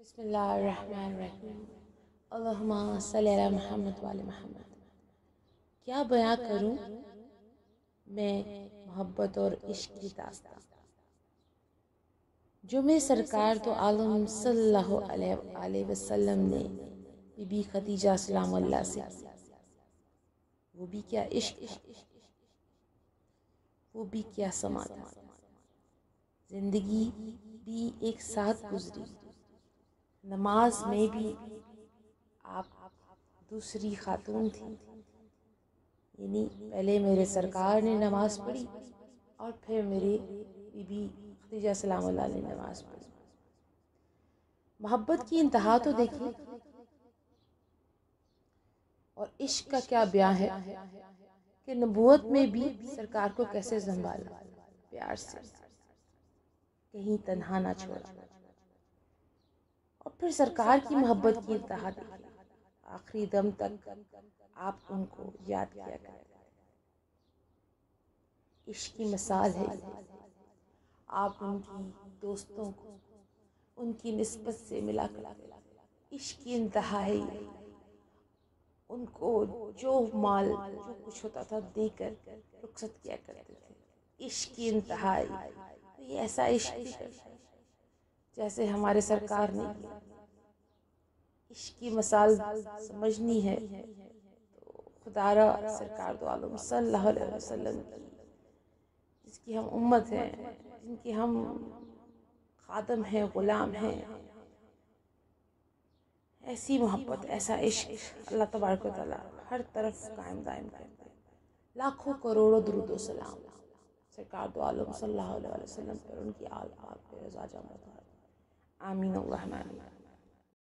بسم اللہ الرحمن الرحیم اللہم صلی علی محمد وعلی محمد۔ کیا بیان کروں میں محبت اور عشق کی داستان جو میں سرکار تو عالم صلی اللہ علیہ وسلم نے بی بی خدیجہ سلام اللہ سے کی۔ وہ بھی کیا عشق تھا، وہ بھی کیا سما تھا۔ زندگی بھی ایک ساتھ گزری، نماز میں بھی آپ دوسری خاتون تھی، یعنی پہلے میرے سرکار نے نماز پڑھی اور پھر میری بی بی خدیجہ سلام اللہ نے نماز پڑھی۔ محبت کی انتہا تو دیکھیں، اور عشق کا کیا بیان ہے کہ نبوت میں بھی سرکار کو کیسے سنبھالا، پیار سے کہیں تنہا نہ چھوڑا، اور پھر سرکار کی محبت کی انتہا دیکھیں، آخری دم تک آپ ان کو یاد کیا کرتے تھے۔ عشق کی مثال ہے آپ ان کی دوستوں کو ان کی نسبت سے ملا کرتے تھے۔ عشق کی انتہا ہے ان کو جو مال جو کچھ ہوتا تھا دے کر رخصت کیا کرتے تھے۔ عشق کی انتہا یہ ایسا عشق بھی کرتا ہے جیسے ہمارے سرکار نے کیا۔ عشق کی مثال سمجھنی ہے تو خدا را سرکار دو عالم صلی اللہ علیہ وسلم کی، جس کی ہم امت ہیں، جن کے ہم خادم ہیں، غلام ہیں، ایسی محبت ایسا عشق اللہ تبارک و تعالیٰ ہر طرف قائم دائم کرتے ہیں۔ لاکھوں کروڑوں درود و سلام سرکار دو عالم صلی اللہ علیہ وسلم پر، ان کی آل پاک پہ رضا جاں۔ آمین اللہم آمین۔